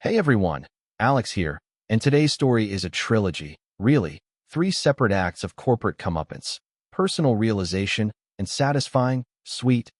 Hey everyone, Alex here, and today's story is a trilogy, really, three separate acts of corporate comeuppance, personal realization, and satisfying, sweet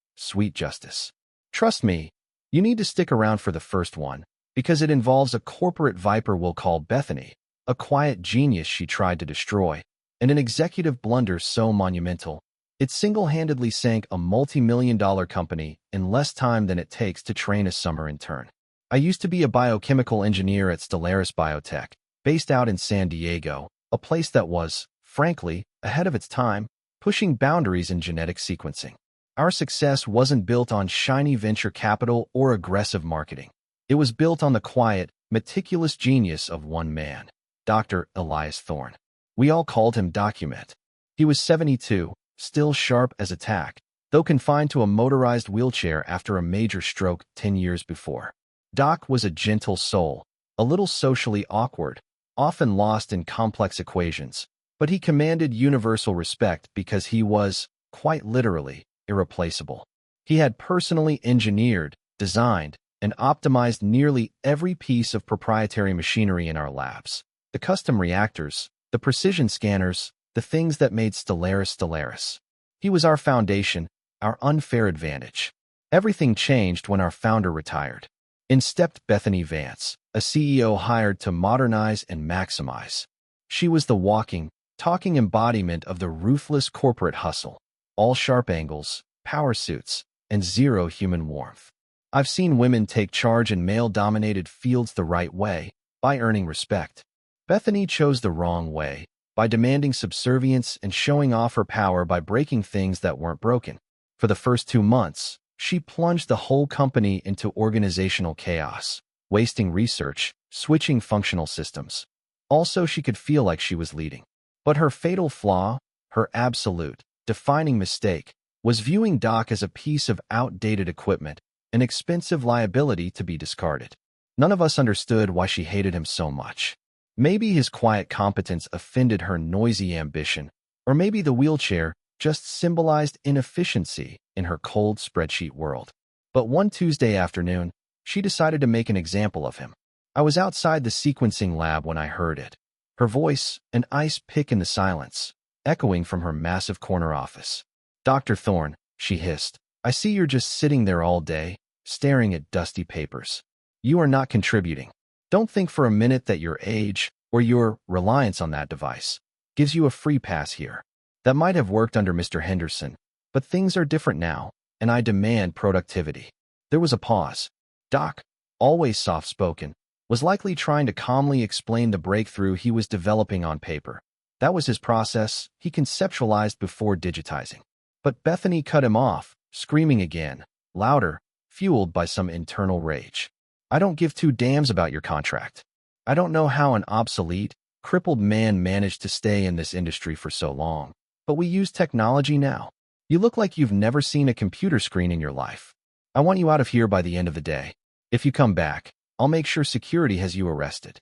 justice. Trust me, you need to stick around for the first one, because it involves a corporate viper we'll call Bethany, a quiet genius she tried to destroy, and an executive blunder so monumental, it single-handedly sank a multi-million-dollar company in less time than it takes to train a summer intern. I used to be a biochemical engineer at Stellaris Biotech, based out in San Diego, a place that was, frankly, ahead of its time, pushing boundaries in genetic sequencing. Our success wasn't built on shiny venture capital or aggressive marketing. It was built on the quiet, meticulous genius of one man, Dr. Elias Thorne. We all called him Document. He was 72, still sharp as a tack, though confined to a motorized wheelchair after a major stroke 10 years before. Doc was a gentle soul, a little socially awkward, often lost in complex equations, but he commanded universal respect because he was, quite literally, irreplaceable. He had personally engineered, designed, and optimized nearly every piece of proprietary machinery in our labs. The custom reactors, the precision scanners, the things that made Stellaris. He was our foundation, our unfair advantage. Everything changed when our founder retired. In stepped Bethany Vance, a CEO hired to modernize and maximize. She was the walking, talking embodiment of the ruthless corporate hustle. All sharp angles, power suits, and zero human warmth. I've seen women take charge in male-dominated fields the right way, by earning respect. Bethany chose the wrong way, by demanding subservience and showing off her power by breaking things that weren't broken. For the first 2 months, she plunged the whole company into organizational chaos, wasting research, switching functional systems. Also, she could feel like she was leading. But her fatal flaw, her absolute, defining mistake, was viewing Doc as a piece of outdated equipment, an expensive liability to be discarded. None of us understood why she hated him so much. Maybe his quiet competence offended her noisy ambition, or maybe the wheelchair just symbolized inefficiency in her cold spreadsheet world. But one Tuesday afternoon, she decided to make an example of him. I was outside the sequencing lab when I heard it. Her voice, an ice pick in the silence, echoing from her massive corner office. "Dr. Thorne," she hissed, "I see you're just sitting there all day, staring at dusty papers. You are not contributing. Don't think for a minute that your age, or your reliance on that device, gives you a free pass here. That might have worked under Mr. Henderson, but things are different now, and I demand productivity." There was a pause. Doc, always soft-spoken, was likely trying to calmly explain the breakthrough he was developing on paper. That was his process, he conceptualized before digitizing. But Bethany cut him off, screaming again, louder, fueled by some internal rage. "I don't give two damns about your contract. I don't know how an obsolete, crippled man managed to stay in this industry for so long. But we use technology now. You look like you've never seen a computer screen in your life. I want you out of here by the end of the day. If you come back, I'll make sure security has you arrested."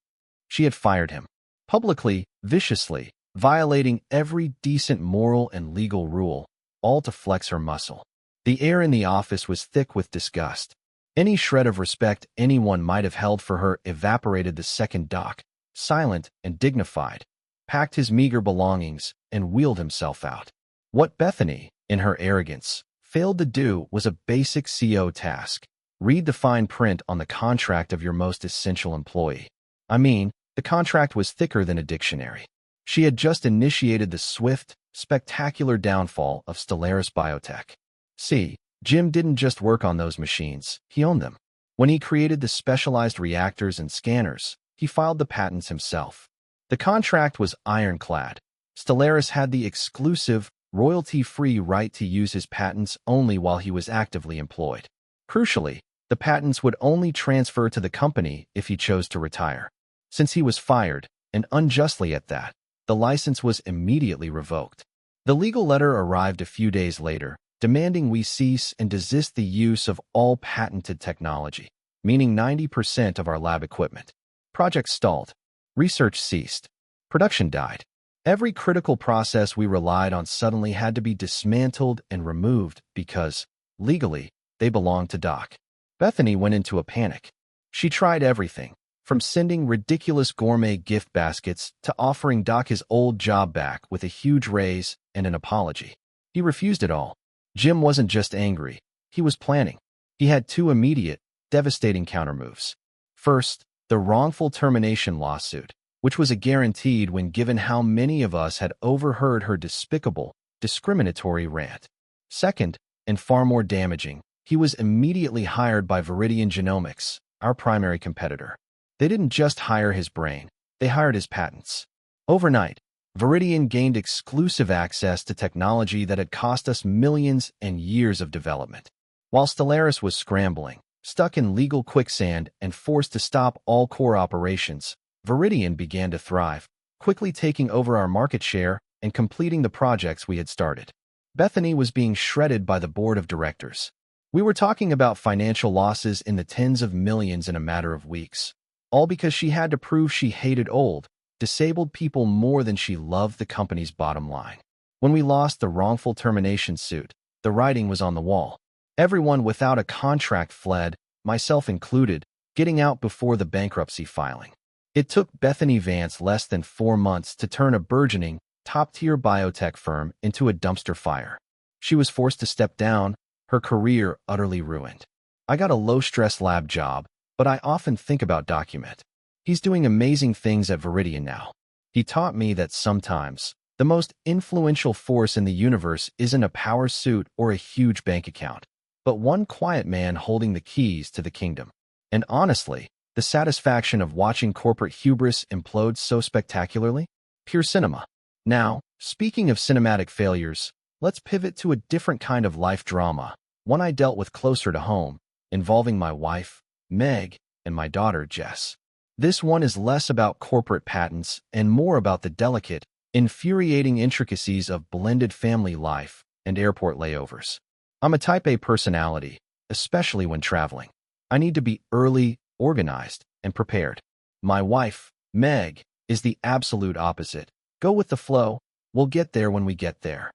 She had fired him. Publicly, viciously, violating every decent moral and legal rule, all to flex her muscle. The air in the office was thick with disgust. Any shred of respect anyone might have held for her evaporated the second Doc, silent and dignified, packed his meager belongings, and wheeled himself out. What Bethany, in her arrogance, failed to do was a basic CO task. Read the fine print on the contract of your most essential employee. I mean, the contract was thicker than a dictionary. She had just initiated the swift, spectacular downfall of Stellaris Biotech. See, Jim didn't just work on those machines, he owned them. When he created the specialized reactors and scanners, he filed the patents himself. The contract was ironclad. Stellaris had the exclusive, royalty-free right to use his patents only while he was actively employed. Crucially, the patents would only transfer to the company if he chose to retire. Since he was fired, and unjustly at that, the license was immediately revoked. The legal letter arrived a few days later, demanding we cease and desist the use of all patented technology, meaning 90% of our lab equipment. Project stalled. Research ceased. Production died. Every critical process we relied on suddenly had to be dismantled and removed because, legally, they belonged to Doc. Bethany went into a panic. She tried everything. From sending ridiculous gourmet gift baskets to offering Doc his old job back with a huge raise and an apology. He refused it all. Jim wasn't just angry. He was planning. He had two immediate, devastating countermoves. First, the wrongful termination lawsuit, which was a guaranteed when given how many of us had overheard her despicable, discriminatory rant. Second, and far more damaging, he was immediately hired by Viridian Genomics, our primary competitor. They didn't just hire his brain, they hired his patents. Overnight, Viridian gained exclusive access to technology that had cost us millions and years of development. While Stellaris was scrambling, stuck in legal quicksand and forced to stop all core operations, Viridian began to thrive, quickly taking over our market share and completing the projects we had started. Bethany was being shredded by the board of directors. We were talking about financial losses in the tens of millions in a matter of weeks, all because she had to prove she hated old, disabled people more than she loved the company's bottom line. When we lost the wrongful termination suit, the writing was on the wall. Everyone without a contract fled, myself included, getting out before the bankruptcy filing. It took Bethany Vance less than 4 months to turn a burgeoning, top-tier biotech firm into a dumpster fire. She was forced to step down, her career utterly ruined. I got a low-stress lab job, but I often think about Document. He's doing amazing things at Viridian now. He taught me that sometimes, the most influential force in the universe isn't a power suit or a huge bank account, but one quiet man holding the keys to the kingdom. And honestly, the satisfaction of watching corporate hubris implode so spectacularly? Pure cinema. Now, speaking of cinematic failures, let's pivot to a different kind of life drama, one I dealt with closer to home, involving my wife, Meg, and my daughter, Jess. This one is less about corporate patents and more about the delicate, infuriating intricacies of blended family life and airport layovers. I'm a type A personality, especially when traveling. I need to be early, organized, and prepared. My wife, Meg, is the absolute opposite. Go with the flow, we'll get there when we get there.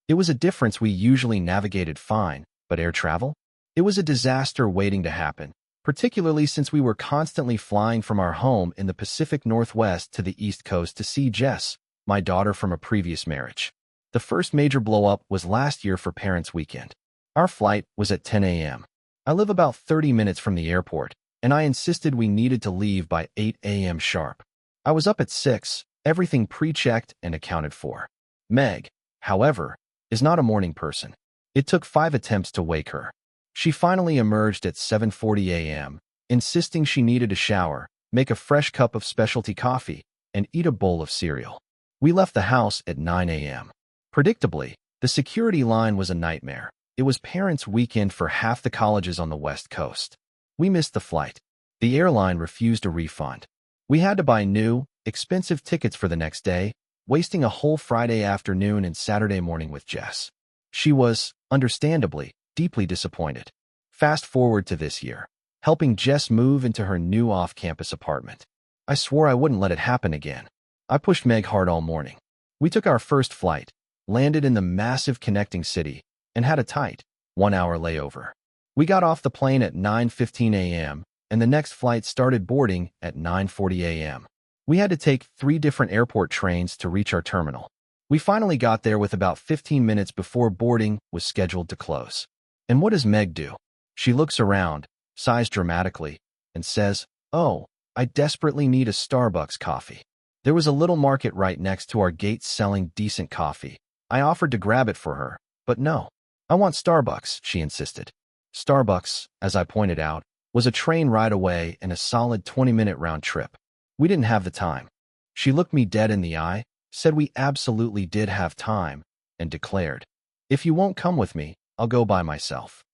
It was a difference we usually navigated fine, but air travel? It was a disaster waiting to happen, particularly since we were constantly flying from our home in the Pacific Northwest to the East Coast to see Jess, my daughter from a previous marriage. The first major blow-up was last year for Parents' Weekend. Our flight was at 10 a.m. I live about 30 minutes from the airport, and I insisted we needed to leave by 8 a.m. sharp. I was up at 6, everything pre-checked and accounted for. Meg, however, is not a morning person. It took 5 attempts to wake her. She finally emerged at 7:40 a.m., insisting she needed a shower, make a fresh cup of specialty coffee, and eat a bowl of cereal. We left the house at 9 a.m. Predictably, the security line was a nightmare. It was Parents' Weekend for half the colleges on the West Coast. We missed the flight. The airline refused a refund. We had to buy new, expensive tickets for the next day, wasting a whole Friday afternoon and Saturday morning with Jess. She was, understandably, deeply disappointed. Fast forward to this year, helping Jess move into her new off-campus apartment. I swore I wouldn't let it happen again. I pushed Meg hard all morning. We took our first flight, landed in the massive connecting city, and had a tight 1-hour layover. We got off the plane at 9:15 a.m., and the next flight started boarding at 9:40 a.m. We had to take 3 different airport trains to reach our terminal. We finally got there with about 15 minutes before boarding was scheduled to close. And what does Meg do? She looks around, sighs dramatically, and says, "Oh, I desperately need a Starbucks coffee." There was a little market right next to our gate selling decent coffee. I offered to grab it for her, but no. "I want Starbucks," she insisted. Starbucks, as I pointed out, was a train ride away and a solid 20-minute round trip. We didn't have the time. She looked me dead in the eye, said we absolutely did have time, and declared, "If you won't come with me, I'll go by myself."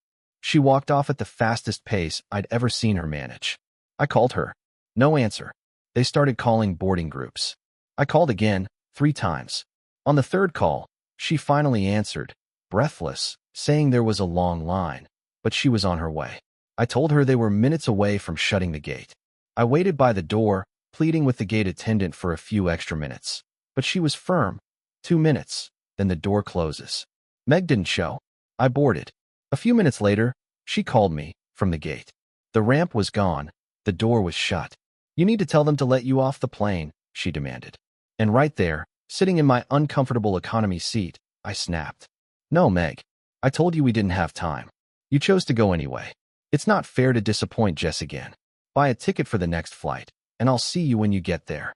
She walked off at the fastest pace I'd ever seen her manage. I called her. No answer. They started calling boarding groups. I called again, 3 times. On the 3rd call, she finally answered, breathless, saying there was a long line, but she was on her way. I told her they were minutes away from shutting the gate. I waited by the door, pleading with the gate attendant for a few extra minutes, but she was firm. 2 minutes, then the door closes. Meg didn't show. I boarded. A few minutes later, she called me from the gate. The ramp was gone, the door was shut. You need to tell them to let you off the plane, she demanded. And right there, sitting in my uncomfortable economy seat, I snapped. No, Meg. I told you we didn't have time. You chose to go anyway. It's not fair to disappoint Jess again. Buy a ticket for the next flight, and I'll see you when you get there.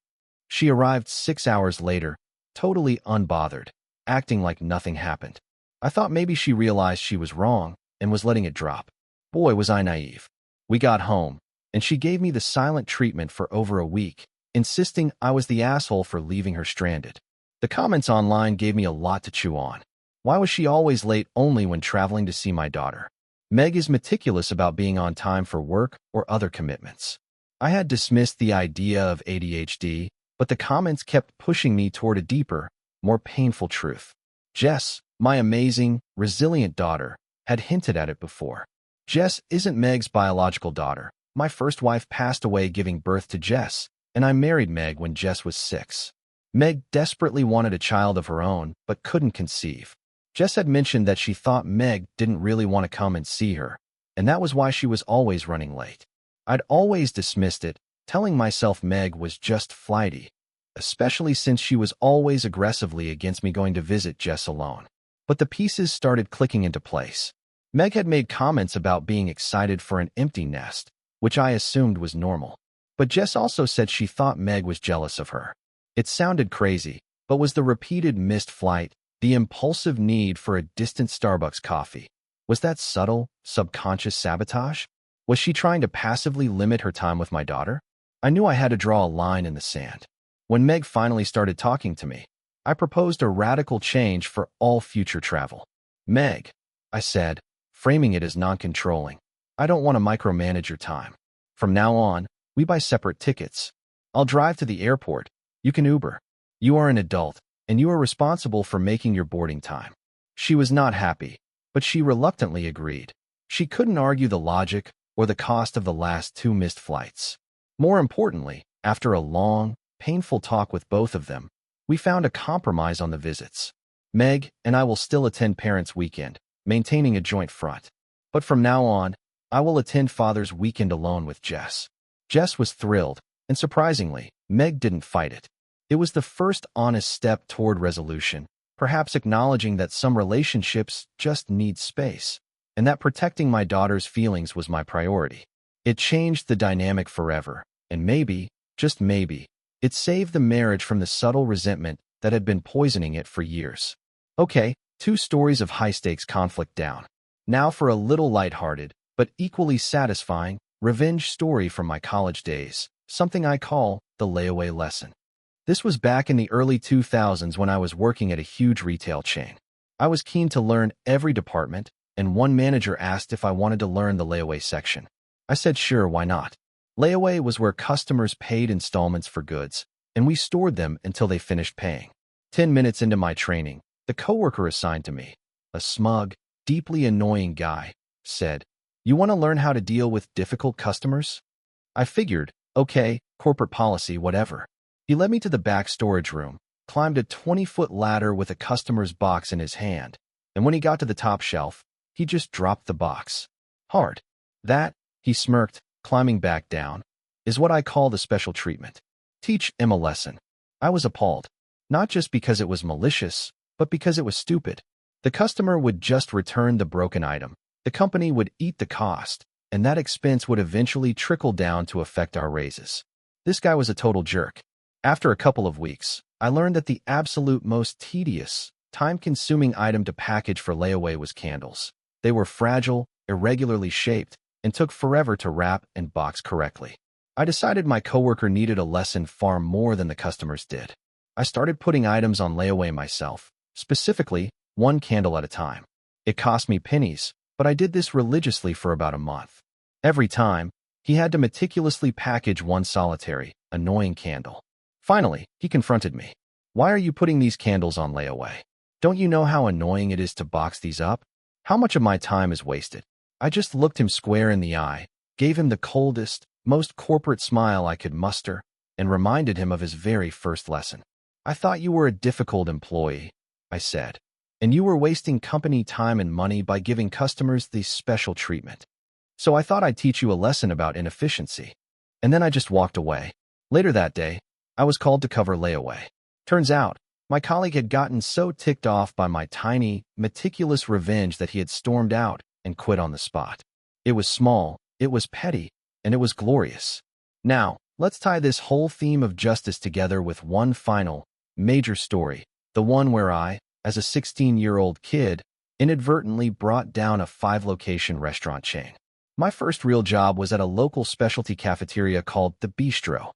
She arrived 6 hours later, totally unbothered, acting like nothing happened. I thought maybe she realized she was wrong and was letting it drop. Boy, was I naive. We got home, and she gave me the silent treatment for over a week, insisting I was the asshole for leaving her stranded. The comments online gave me a lot to chew on. Why was she always late only when traveling to see my daughter? Meg is meticulous about being on time for work or other commitments. I had dismissed the idea of ADHD, but the comments kept pushing me toward a deeper, more painful truth. Jess, my amazing, resilient daughter, had hinted at it before. Jess isn't Meg's biological daughter. My first wife passed away giving birth to Jess, and I married Meg when Jess was 6. Meg desperately wanted a child of her own, but couldn't conceive. Jess had mentioned that she thought Meg didn't really want to come and see her, and that was why she was always running late. I'd always dismissed it, telling myself Meg was just flighty, especially since she was always aggressively against me going to visit Jess alone. But the pieces started clicking into place. Meg had made comments about being excited for an empty nest, which I assumed was normal. But Jess also said she thought Meg was jealous of her. It sounded crazy, but was the repeated missed flight, the impulsive need for a distant Starbucks coffee? Was that subtle, subconscious sabotage? Was she trying to passively limit her time with my daughter? I knew I had to draw a line in the sand. When Meg finally started talking to me, I proposed a radical change for all future travel. Meg, I said, framing it as non-controlling, I don't want to micromanage your time. From now on, we buy separate tickets. I'll drive to the airport. You can Uber. You are an adult, and you are responsible for making your boarding time. She was not happy, but she reluctantly agreed. She couldn't argue the logic or the cost of the last 2 missed flights. More importantly, after a long, painful talk with both of them, we found a compromise on the visits. Meg and I will still attend Parents' Weekend, maintaining a joint front. But from now on, I will attend Father's Weekend alone with Jess. Jess was thrilled, and surprisingly, Meg didn't fight it. It was the first honest step toward resolution, perhaps acknowledging that some relationships just need space, and that protecting my daughter's feelings was my priority. It changed the dynamic forever, and maybe, just maybe, it saved the marriage from the subtle resentment that had been poisoning it for years. Okay, 2 stories of high-stakes conflict down. Now for a little lighthearted, but equally satisfying, revenge story from my college days, something I call the layaway lesson. This was back in the early 2000s when I was working at a huge retail chain. I was keen to learn every department, and one manager asked if I wanted to learn the layaway section. I said sure, why not? Layaway was where customers paid installments for goods, and we stored them until they finished paying. 10 minutes into my training, the coworker assigned to me, a smug, deeply annoying guy, said, "You want to learn how to deal with difficult customers?" I figured, okay, corporate policy, whatever. He led me to the back storage room, climbed a 20-foot ladder with a customer's box in his hand, and when he got to the top shelf, he just dropped the box. Hard. That, he smirked, climbing back down, is what I call the special treatment. Teach him a lesson. I was appalled. Not just because it was malicious, but because it was stupid. The customer would just return the broken item. The company would eat the cost, and that expense would eventually trickle down to affect our raises. This guy was a total jerk. After a couple of weeks, I learned that the absolute most tedious, time-consuming item to package for layaway was candles. They were fragile, irregularly shaped, and took forever to wrap and box correctly. I decided my coworker needed a lesson far more than the customers did. I started putting items on layaway myself, specifically 1 candle at a time. It cost me pennies, but I did this religiously for about a month. Every time, he had to meticulously package 1 solitary, annoying candle. Finally, he confronted me. "Why are you putting these candles on layaway? Don't you know how annoying it is to box these up? How much of my time is wasted?" I just looked him square in the eye, gave him the coldest, most corporate smile I could muster, and reminded him of his very first lesson. "I thought you were a difficult employee," I said, "and you were wasting company time and money by giving customers this special treatment. So I thought I'd teach you a lesson about inefficiency." and then I just walked away. Later that day, I was called to cover layaway. Turns out, my colleague had gotten so ticked off by my tiny, meticulous revenge that he had stormed out and quit on the spot. It was small, it was petty, and it was glorious. Now, let's tie this whole theme of justice together with one final, major story, the one where I, as a 16-year-old kid, inadvertently brought down a 5-location restaurant chain. My first real job was at a local specialty cafeteria called The Bistro.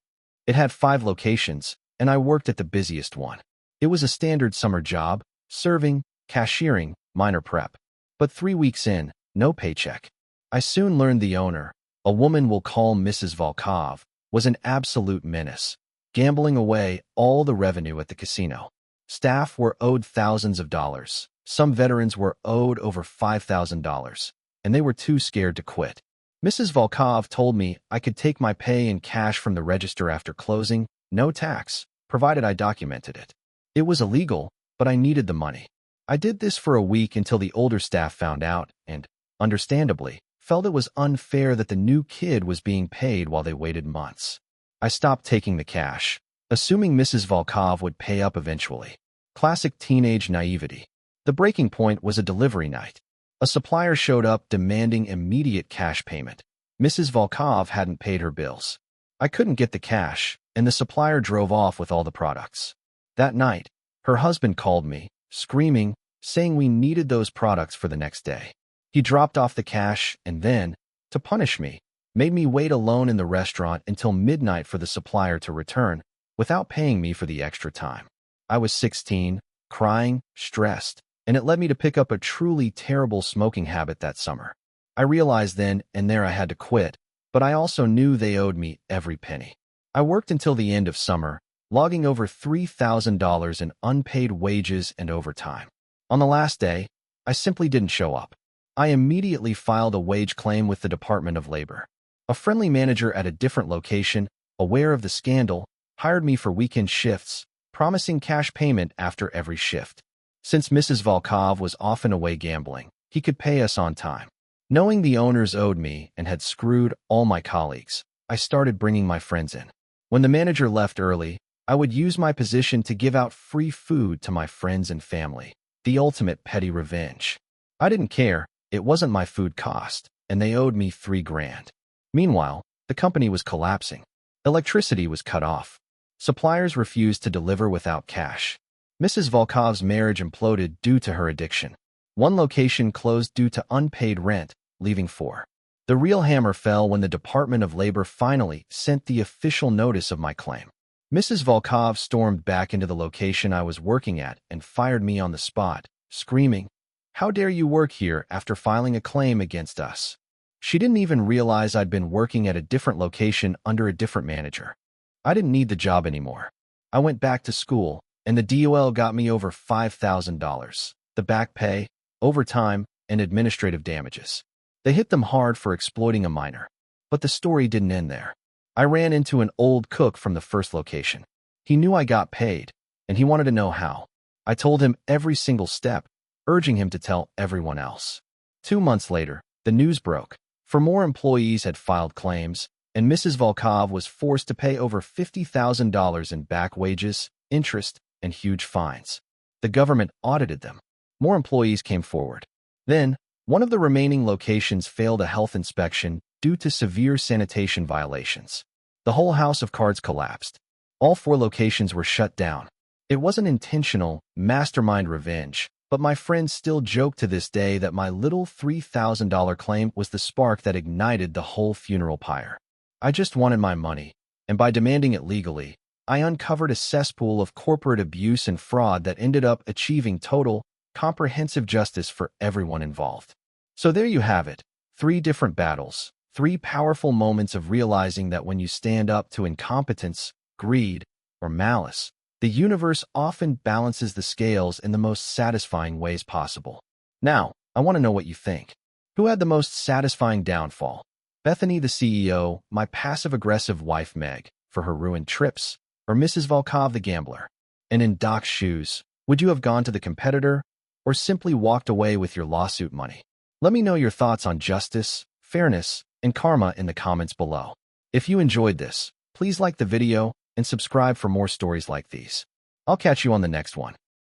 It had 5 locations, and I worked at the busiest one. It was a standard summer job, serving, cashiering, minor prep. But 3 weeks in, no paycheck. I soon learned the owner, a woman we'll call Mrs. Volkov, was an absolute menace, gambling away all the revenue at the casino. Staff were owed thousands of dollars. Some veterans were owed over $5,000, and they were too scared to quit. Mrs. Volkov told me I could take my pay in cash from the register after closing, no tax, provided I documented it. It was illegal, but I needed the money. I did this for a week until the older staff found out and, understandably, felt it was unfair that the new kid was being paid while they waited months. I stopped taking the cash, assuming Mrs. Volkov would pay up eventually. Classic teenage naivety. The breaking point was a delivery night. A supplier showed up demanding immediate cash payment. Mrs. Volkov hadn't paid her bills. I couldn't get the cash, and the supplier drove off with all the products. That night, her husband called me, screaming, saying we needed those products for the next day. He dropped off the cash and then, to punish me, made me wait alone in the restaurant until midnight for the supplier to return, without paying me for the extra time. I was 16, crying, stressed, and it led me to pick up a truly terrible smoking habit that summer. I realized then and there I had to quit, but I also knew they owed me every penny. I worked until the end of summer, logging over $3,000 in unpaid wages and overtime. On the last day, I simply didn't show up. I immediately filed a wage claim with the Department of Labor. A friendly manager at a different location, aware of the scandal, hired me for weekend shifts, promising cash payment after every shift. Since Mrs. Volkov was often away gambling, he could pay us on time. Knowing the owners owed me and had screwed all my colleagues, I started bringing my friends in. When the manager left early, I would use my position to give out free food to my friends and family. The ultimate petty revenge. I didn't care, it wasn't my food cost, and they owed me $3,000. Meanwhile, the company was collapsing. Electricity was cut off. Suppliers refused to deliver without cash. Mrs. Volkov's marriage imploded due to her addiction. One location closed due to unpaid rent, leaving 4. The real hammer fell when the Department of Labor finally sent the official notice of my claim. Mrs. Volkov stormed back into the location I was working at and fired me on the spot, screaming, "How dare you work here after filing a claim against us?" She didn't even realize I'd been working at a different location under a different manager. I didn't need the job anymore. I went back to school, and the DOL got me over $5,000, the back pay, overtime, and administrative damages. They hit them hard for exploiting a minor. But the story didn't end there. I ran into an old cook from the first location. He knew I got paid, and he wanted to know how. I told him every single step, urging him to tell everyone else. 2 months later, the news broke. For more employees had filed claims, and Mrs. Volkov was forced to pay over $50,000 in back wages, interest, and huge fines. The government audited them. More employees came forward. Then, one of the remaining locations failed a health inspection due to severe sanitation violations. The whole house of cards collapsed. All 4 locations were shut down. It wasn't intentional, mastermind revenge, but my friends still joke to this day that my little $3,000 claim was the spark that ignited the whole funeral pyre. I just wanted my money, and by demanding it legally, I uncovered a cesspool of corporate abuse and fraud that ended up achieving total, comprehensive justice for everyone involved. So there you have it, 3 different battles, 3 powerful moments of realizing that when you stand up to incompetence, greed, or malice, the universe often balances the scales in the most satisfying ways possible. Now, I want to know what you think. Who had the most satisfying downfall? Bethany, the CEO, my passive-aggressive wife Meg, for her ruined trips, or Mrs. Volkov, the gambler? And in Doc's shoes, would you have gone to the competitor, or simply walked away with your lawsuit money? Let me know your thoughts on justice, fairness, and karma in the comments below. If you enjoyed this, please like the video and subscribe for more stories like these. I'll catch you on the next one.